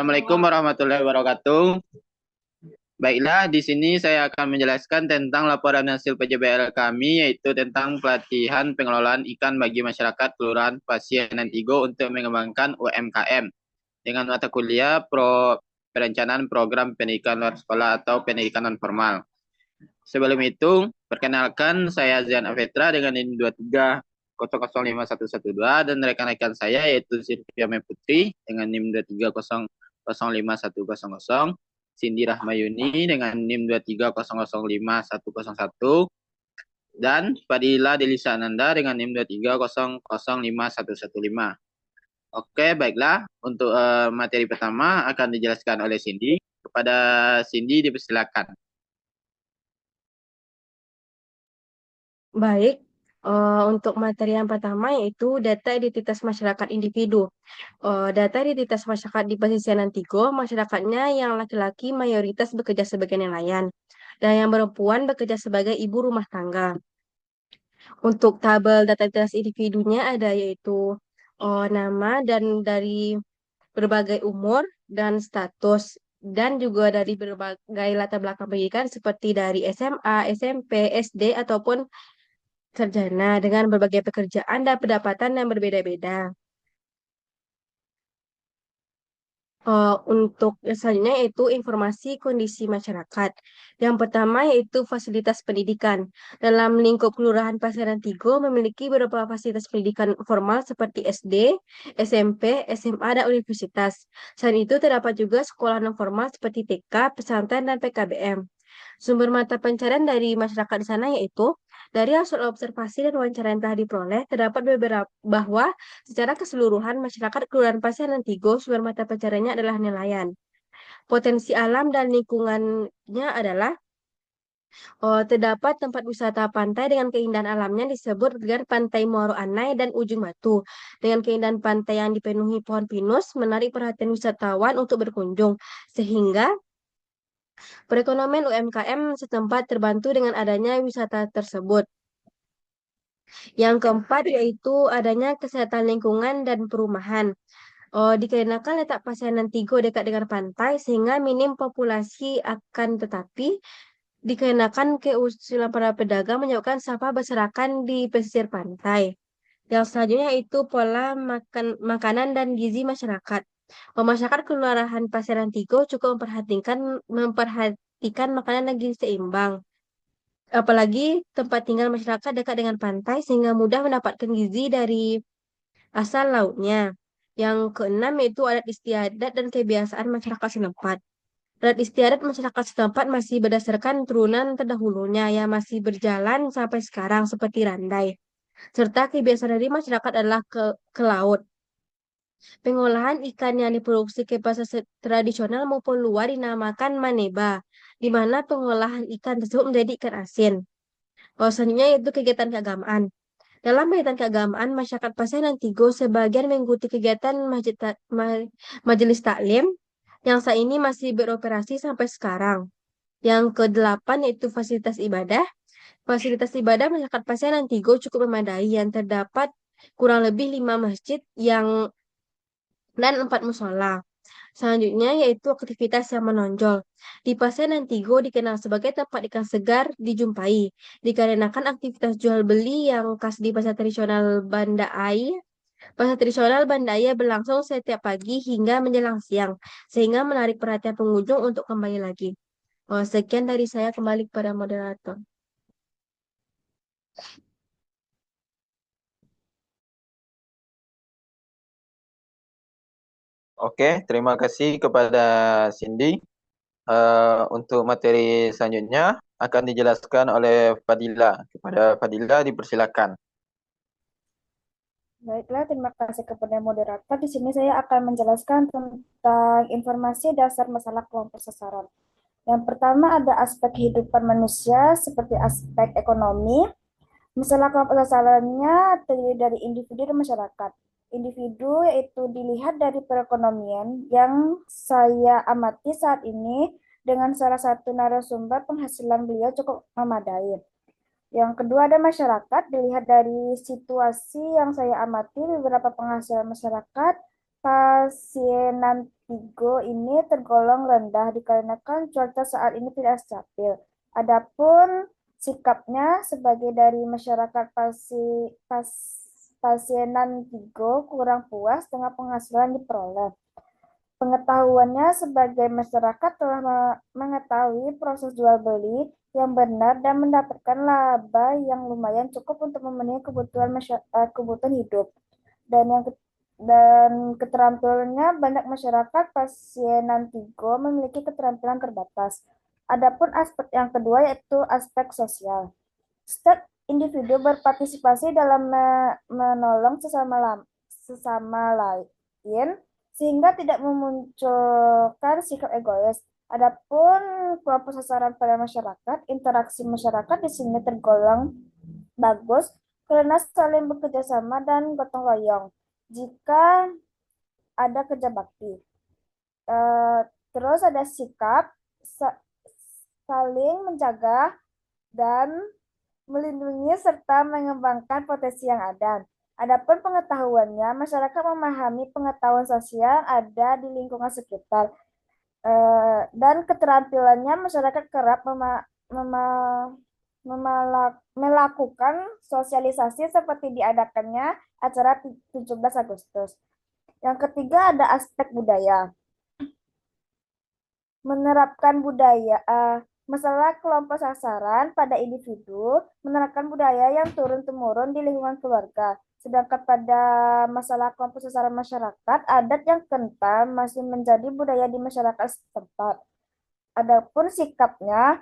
Assalamualaikum warahmatullahi wabarakatuh. Baiklah, di sini saya akan menjelaskan tentang laporan hasil PJBL kami, yaitu tentang pelatihan pengelolaan ikan bagi masyarakat Kelurahan Pasien dan Tigo untuk mengembangkan UMKM dengan mata kuliah perencanaan program pendidikan luar sekolah atau pendidikan non formal. Sebelum itu, perkenalkan saya Zian Avetra dengan NIM 23005112 dan rekan-rekan saya yaitu Sylvia Meputri dengan NIM 23005100, Cindy Rahmayuni dengan NIM 23005101 dan Fadila Delisa Ananda dengan NIM 23005115. Oke, baiklah. Untuk materi pertama akan dijelaskan oleh Cindy. Kepada Cindy dipersilakan. Baik, untuk materi yang pertama yaitu data identitas masyarakat individu. Data identitas masyarakat di pesisir Nantigo, masyarakatnya yang laki-laki mayoritas bekerja sebagai nelayan, dan yang perempuan bekerja sebagai ibu rumah tangga. Untuk tabel data identitas individunya ada yaitu nama dan dari berbagai umur dan status, dan juga dari berbagai latar belakang pendidikan seperti dari SMA, SMP, SD, ataupun sarjana dengan berbagai pekerjaan dan pendapatan yang berbeda-beda. Untuk yang selanjutnya yaitu informasi kondisi masyarakat. Yang pertama yaitu fasilitas pendidikan. Dalam lingkup Kelurahan Pasaran Tigo memiliki beberapa fasilitas pendidikan formal seperti SD, SMP, SMA, dan universitas. Selain itu terdapat juga sekolah non formal seperti TK, pesantren, dan PKBM. Sumber mata pencarian dari masyarakat di sana yaitu dari hasil observasi dan wawancara yang telah diperoleh, terdapat beberapa bahwa secara keseluruhan masyarakat Kelurahan Pasir dan Tigo sumber mata pencariannya adalah nelayan. Potensi alam dan lingkungannya adalah terdapat tempat wisata pantai dengan keindahan alamnya disebut dengan Pantai Muaro Anai dan Ujung Batu. Dengan keindahan pantai yang dipenuhi pohon pinus, menarik perhatian wisatawan untuk berkunjung. Sehingga perekonomian UMKM setempat terbantu dengan adanya wisata tersebut. Yang keempat yaitu adanya kesehatan lingkungan dan perumahan. Dikarenakan letak Paseanan Tigo dekat dengan pantai sehingga minim populasi akan tetapi dikarenakan keusulan para pedagang menyebabkan sampah berserakan di pesisir pantai. Yang selanjutnya itu pola makanan dan gizi masyarakat. Masyarakat Kelurahan Paseanan Tigo cukup memperhatikan makanan dan gizi seimbang. Apalagi tempat tinggal masyarakat dekat dengan pantai sehingga mudah mendapatkan gizi dari asal lautnya. Yang keenam yaitu adat istiadat dan kebiasaan masyarakat setempat. Adat istiadat masyarakat setempat masih berdasarkan turunan terdahulunya yang masih berjalan sampai sekarang seperti randai. Serta kebiasaan dari masyarakat adalah ke laut. Pengolahan ikan yang diproduksi ke pasar tradisional maupun luar dinamakan maneba, di mana pengolahan ikan tersebut menjadi ikan asin. Selanjutnya yaitu kegiatan keagamaan. Dalam kegiatan keagamaan, masyarakat Pasai dan Tigo sebagian mengikuti kegiatan majelis taklim yang saat ini masih beroperasi sampai sekarang. Yang kedelapan yaitu fasilitas ibadah. Fasilitas ibadah masyarakat Pasai dan Tigo cukup memadai yang terdapat kurang lebih 5 masjid dan 4 musola. Selanjutnya yaitu aktivitas yang menonjol. Di Pasar dan Tigo dikenal sebagai tempat ikan segar dijumpai, dikarenakan aktivitas jual beli yang khas di pasar tradisional Banda Ai. Pasar tradisional Banda Ai berlangsung setiap pagi hingga menjelang siang, sehingga menarik perhatian pengunjung untuk kembali lagi. Sekian dari saya, kembali kepada moderator. Oke, terima kasih kepada Cindy. Untuk materi selanjutnya akan dijelaskan oleh Fadila. Kepada Fadila dipersilakan. Baiklah, terima kasih kepada moderator. Di sini saya akan menjelaskan tentang informasi dasar masalah kelompok sasaran. Yang pertama ada aspek kehidupan manusia seperti aspek ekonomi. Masalah kelompok sasarannya terdiri dari individu dan masyarakat. Individu yaitu dilihat dari perekonomian yang saya amati saat ini dengan salah satu narasumber penghasilan beliau cukup memadai. Yang kedua ada masyarakat, dilihat dari situasi yang saya amati beberapa penghasilan masyarakat Pasien Tigo ini tergolong rendah dikarenakan cuaca saat ini tidak stabil. Adapun sikapnya sebagai dari masyarakat pasienan Tigo kurang puas dengan penghasilan diperoleh. Pengetahuannya sebagai masyarakat telah mengetahui proses jual beli yang benar dan mendapatkan laba yang lumayan cukup untuk memenuhi kebutuhan hidup. Dan yang dan keterampilannya banyak masyarakat pasien Tigo memiliki keterampilan terbatas. Adapun aspek yang kedua yaitu aspek sosial. Setiap individu berpartisipasi dalam menolong sesama lain sehingga tidak memunculkan sikap egois. Adapun kelompok sasaran pada masyarakat, interaksi masyarakat di sini tergolong bagus karena saling bekerja sama dan gotong royong. Jika ada kerja bakti, terus ada sikap saling menjaga dan melindungi serta mengembangkan potensi yang ada. Adapun pengetahuannya, masyarakat memahami pengetahuan sosial ada di lingkungan sekitar. Dan keterampilannya, masyarakat kerap melakukan sosialisasi seperti diadakannya acara 17 Agustus. Yang ketiga ada aspek budaya. Menerapkan budaya, masalah kelompok sasaran pada individu menerapkan budaya yang turun-temurun di lingkungan keluarga. Sedangkan pada masalah kelompok sasaran masyarakat, adat yang kental masih menjadi budaya di masyarakat setempat. Adapun sikapnya,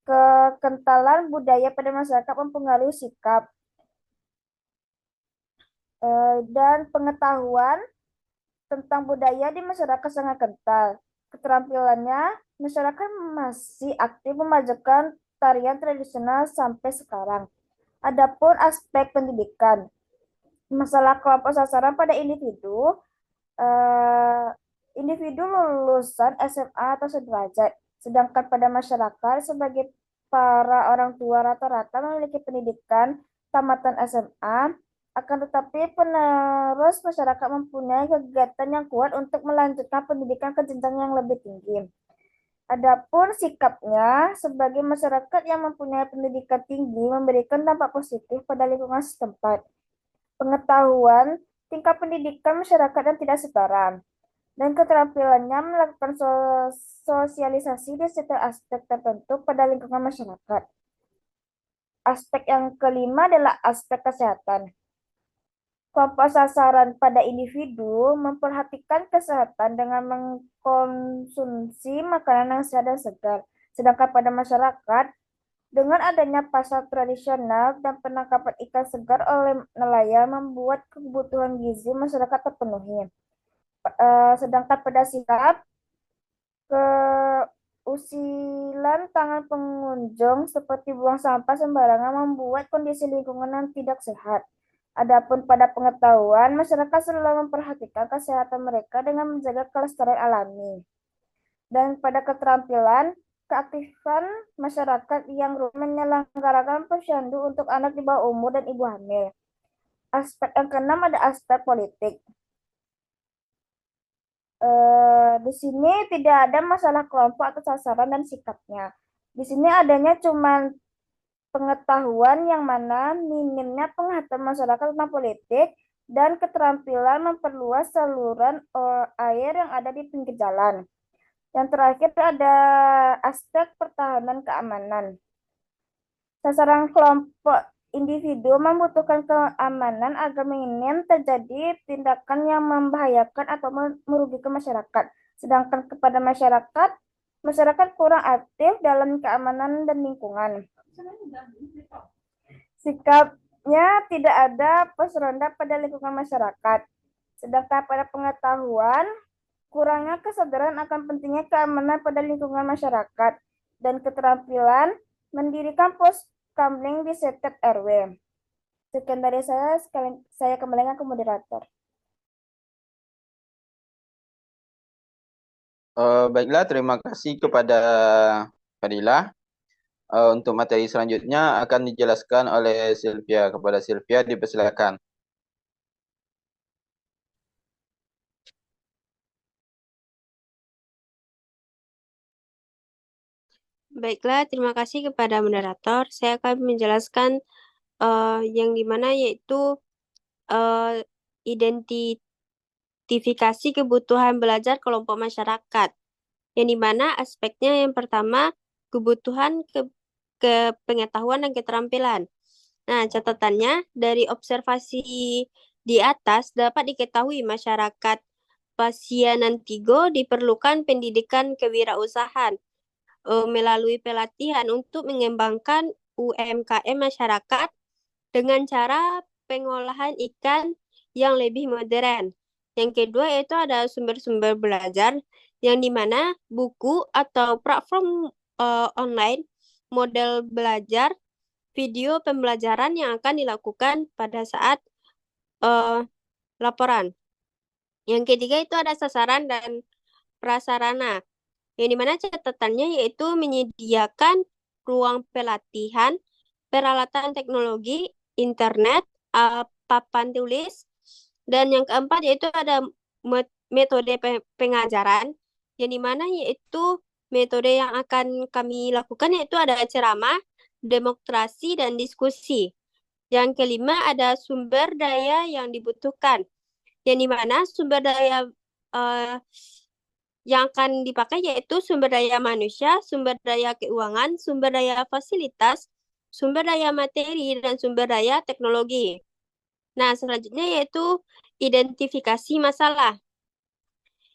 kekentalan budaya pada masyarakat mempengaruhi sikap dan pengetahuan tentang budaya di masyarakat sangat kental. Keterampilannya, masyarakat masih aktif memajukan tarian tradisional sampai sekarang. Adapun aspek pendidikan, masalah kelompok sasaran pada individu lulusan SMA atau sederajat, sedangkan pada masyarakat sebagai para orang tua rata-rata memiliki pendidikan tamatan SMA, akan tetapi penerus masyarakat mempunyai kegiatan yang kuat untuk melanjutkan pendidikan ke jenjang yang lebih tinggi. Adapun sikapnya sebagai masyarakat yang mempunyai pendidikan tinggi memberikan dampak positif pada lingkungan setempat. Pengetahuan tingkat pendidikan masyarakat yang tidak setara dan keterampilannya melakukan sosialisasi di setiap aspek tertentu pada lingkungan masyarakat. Aspek yang kelima adalah aspek kesehatan. Kelompok sasaran pada individu memperhatikan kesehatan dengan mengkonsumsi makanan yang sehat dan segar. Sedangkan pada masyarakat, dengan adanya pasar tradisional dan penangkapan ikan segar oleh nelayan membuat kebutuhan gizi masyarakat terpenuhi. Sedangkan pada sikap, keusilan tangan pengunjung seperti buang sampah sembarangan membuat kondisi lingkungan yang tidak sehat. Adapun pada pengetahuan, masyarakat selalu memperhatikan kesehatan mereka dengan menjaga kelestarian alami. Dan pada keterampilan, keaktifan masyarakat yang menyelenggarakan posyandu untuk anak di bawah umur dan ibu hamil. Aspek yang keenam ada aspek politik. Di sini tidak ada masalah kelompok atau sasaran dan sikapnya. Di sini adanya cuma pengetahuan yang mana minimnya pengetahuan masyarakat tentang politik dan keterampilan memperluas saluran air yang ada di pinggir jalan. Yang terakhir ada aspek pertahanan keamanan. Sasaran kelompok individu membutuhkan keamanan agar minim terjadi tindakan yang membahayakan atau merugikan masyarakat. Sedangkan kepada masyarakat, masyarakat kurang aktif dalam keamanan dan lingkungan. Sikapnya tidak ada pos ronda pada lingkungan masyarakat. Sedangkan pada pengetahuan, kurangnya kesadaran akan pentingnya keamanan pada lingkungan masyarakat dan keterampilan mendirikan pos kamling di setiap RW. Sekian dari saya kembalikan ke moderator. Baiklah, terima kasih kepada Fadila. Untuk materi selanjutnya akan dijelaskan oleh Sylvia. Kepada Sylvia dipersilakan. Baiklah, terima kasih kepada moderator. Saya akan menjelaskan yang dimana yaitu identifikasi kebutuhan belajar kelompok masyarakat. Yang dimana aspeknya yang pertama kebutuhan ke pengetahuan dan keterampilan. Nah, catatannya dari observasi di atas dapat diketahui masyarakat Pasianantigo diperlukan pendidikan kewirausahaan melalui pelatihan untuk mengembangkan UMKM masyarakat dengan cara pengolahan ikan yang lebih modern. Yang kedua yaitu ada sumber-sumber belajar yang dimana buku atau platform online, model belajar, video pembelajaran yang akan dilakukan pada saat laporan. Yang ketiga itu ada sasaran dan prasarana, yang dimana catatannya yaitu menyediakan ruang pelatihan, peralatan teknologi, internet, papan tulis, dan yang keempat yaitu ada metode pengajaran, yang dimana yaitu metode yang akan kami lakukan yaitu ada ceramah, demonstrasi, dan diskusi. Yang kelima ada sumber daya yang dibutuhkan, yang dimana sumber daya yang akan dipakai yaitu sumber daya manusia, sumber daya keuangan, sumber daya fasilitas, sumber daya materi, dan sumber daya teknologi. Nah, selanjutnya yaitu identifikasi masalah.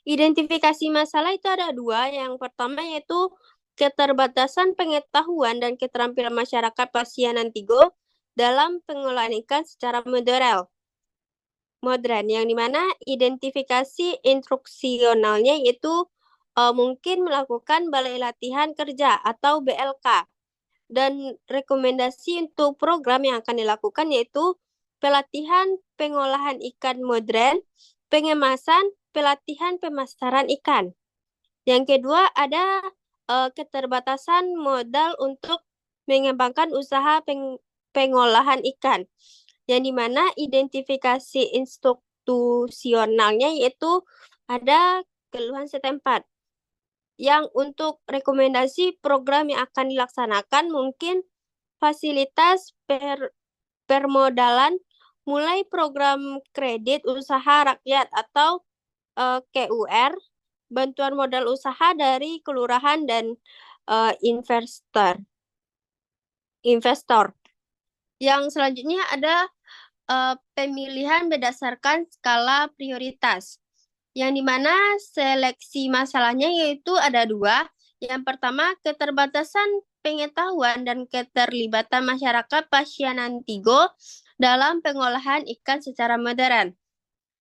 Identifikasi masalah itu ada dua. Yang pertama yaitu keterbatasan pengetahuan dan keterampilan masyarakat Pasianantigo dalam pengolahan ikan secara modern, yang dimana identifikasi instruksionalnya yaitu mungkin melakukan balai latihan kerja atau BLK, dan rekomendasi untuk program yang akan dilakukan yaitu pelatihan pengolahan ikan modern, pengemasan, pelatihan pemasaran ikan. Yang kedua ada keterbatasan modal untuk mengembangkan usaha pengolahan ikan, yang dimana identifikasi institusionalnya yaitu ada keluhan setempat. Yang untuk rekomendasi program yang akan dilaksanakan mungkin fasilitas permodalan, mulai program kredit usaha rakyat atau KUR, bantuan modal usaha dari kelurahan dan investor. Yang selanjutnya ada pemilihan berdasarkan skala prioritas, yang dimana seleksi masalahnya yaitu ada dua. Yang pertama, keterbatasan pengetahuan dan keterlibatan masyarakat Pasianantigo dalam pengolahan ikan secara modern.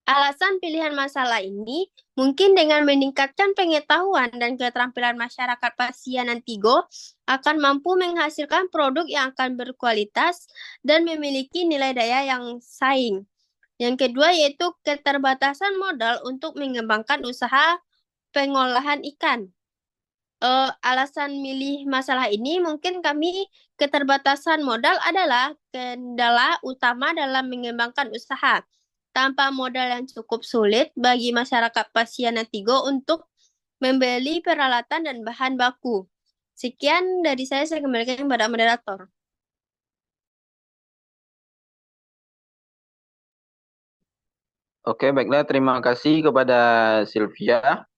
Alasan pilihan masalah ini mungkin dengan meningkatkan pengetahuan dan keterampilan masyarakat Pasianantigo akan mampu menghasilkan produk yang akan berkualitas dan memiliki nilai daya yang saing. Yang kedua yaitu keterbatasan modal untuk mengembangkan usaha pengolahan ikan. Alasan milih masalah ini mungkin kami keterbatasan modal adalah kendala utama dalam mengembangkan usaha. Tanpa modal yang cukup sulit bagi masyarakat Pasianantigo untuk membeli peralatan dan bahan baku. Sekian dari saya kembalikan kepada moderator. Oke, baiklah. Terima kasih kepada Sylvia.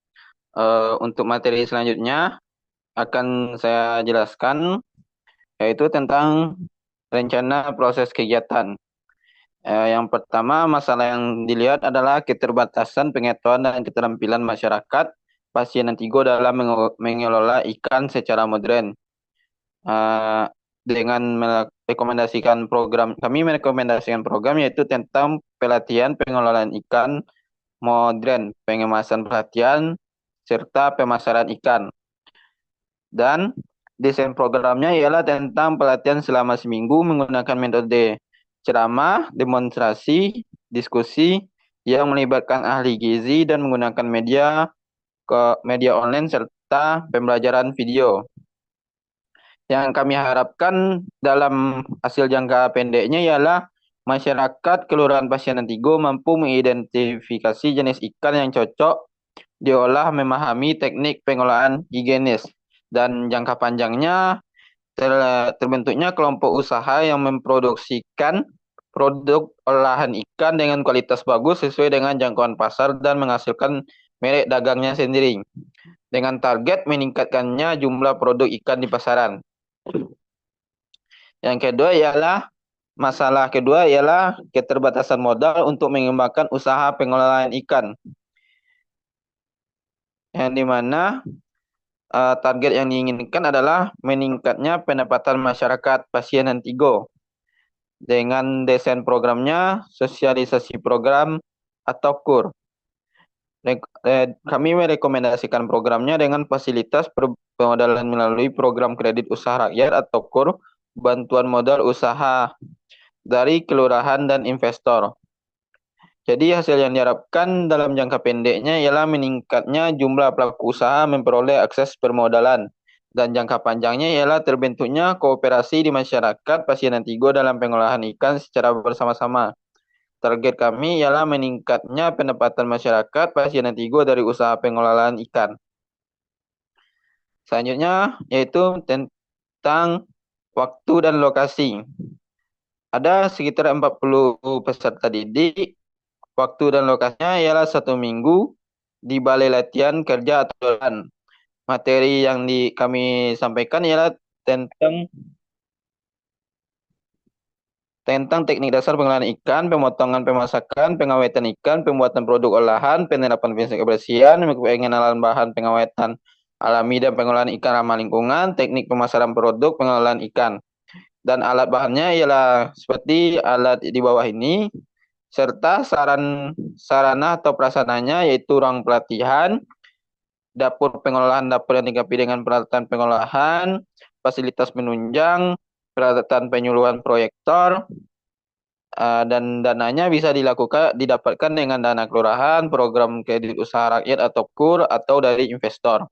Untuk materi selanjutnya akan saya jelaskan, yaitu tentang rencana proses kegiatan. Yang pertama, masalah yang dilihat adalah keterbatasan pengetahuan dan keterampilan masyarakat Pasianantigo dalam mengelola ikan secara modern. Dengan merekomendasikan program, kami merekomendasikan program yaitu tentang pelatihan pengelolaan ikan modern, pengemasan pelatihan, serta pemasaran ikan. Dan desain programnya ialah tentang pelatihan selama seminggu menggunakan metode ceramah, demonstrasi, diskusi yang melibatkan ahli gizi dan menggunakan media online serta pembelajaran video. Yang kami harapkan dalam hasil jangka pendeknya ialah masyarakat Kelurahan Pasianantigo mampu mengidentifikasi jenis ikan yang cocok diolah, memahami teknik pengolahan higienis, Dan jangka panjangnya terbentuknya kelompok usaha yang memproduksikan produk olahan ikan dengan kualitas bagus sesuai dengan jangkauan pasar dan menghasilkan merek dagangnya sendiri dengan target meningkatkannya jumlah produk ikan di pasaran. Masalah kedua ialah keterbatasan modal untuk mengembangkan usaha pengolahan ikan. Yang dimana target yang diinginkan adalah meningkatnya pendapatan masyarakat pasien Antigo dengan desain programnya, sosialisasi program atau KUR. Kami merekomendasikan programnya dengan fasilitas pemodalan melalui program kredit usaha rakyat atau KUR, bantuan modal usaha dari kelurahan dan investor. Jadi hasil yang diharapkan dalam jangka pendeknya ialah meningkatnya jumlah pelaku usaha memperoleh akses permodalan. Dan jangka panjangnya ialah terbentuknya kooperasi di masyarakat pasien Antigo dalam pengolahan ikan secara bersama-sama. Target kami ialah meningkatnya pendapatan masyarakat pasien Antigo dari usaha pengolahan ikan. Selanjutnya yaitu tentang waktu dan lokasi. Ada sekitar 40 peserta didik. Waktu dan lokasinya ialah 1 minggu di Balai Latihan Kerja Aturan. Materi yang kami sampaikan ialah tentang teknik dasar pengolahan ikan, pemotongan, pemasakan, pengawetan ikan, pembuatan produk olahan, penerapan prinsip kebersihan, pengenalan bahan pengawetan alami dan pengolahan ikan ramah lingkungan, teknik pemasaran produk pengolahan ikan. Dan alat bahannya ialah seperti alat di bawah ini, serta sarana atau prasarananya yaitu ruang pelatihan, dapur pengolahan dapur yang dilengkapi dengan peralatan pengolahan, fasilitas penunjang, peralatan penyuluhan proyektor, dan dananya bisa didapatkan dengan dana kelurahan, program kredit usaha rakyat atau KUR, atau dari investor.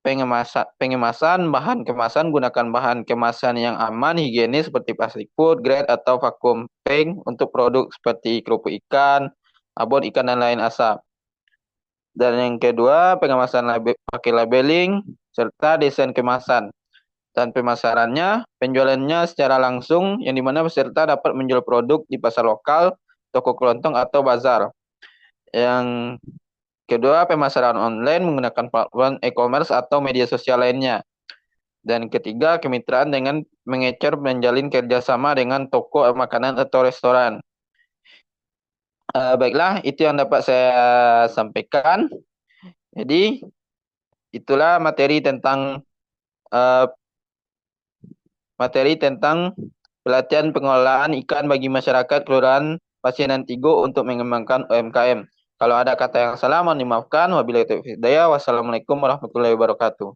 Pengemasan bahan kemasan gunakan bahan kemasan yang aman, higienis seperti plastik food grade atau vacuum pack untuk produk seperti kerupuk ikan, abon ikan dan lain asap. Dan yang kedua, pengemasan pakai labeling serta desain kemasan. Dan pemasarannya, penjualannya secara langsung yang dimana peserta dapat menjual produk di pasar lokal, toko kelontong atau bazar. Yang kedua, pemasaran online menggunakan platform e-commerce atau media sosial lainnya. Dan ketiga, kemitraan dengan menjalin kerjasama dengan toko makanan atau restoran. Baiklah, itu yang dapat saya sampaikan. Jadi, itulah materi tentang pelatihan pengolahan ikan bagi masyarakat Kelurahan Pasien Antigo untuk mengembangkan UMKM. Kalau ada kata yang salah, mohon dimaafkan. Wabillahi taufiq hidayah. Wassalamualaikum warahmatullahi wabarakatuh.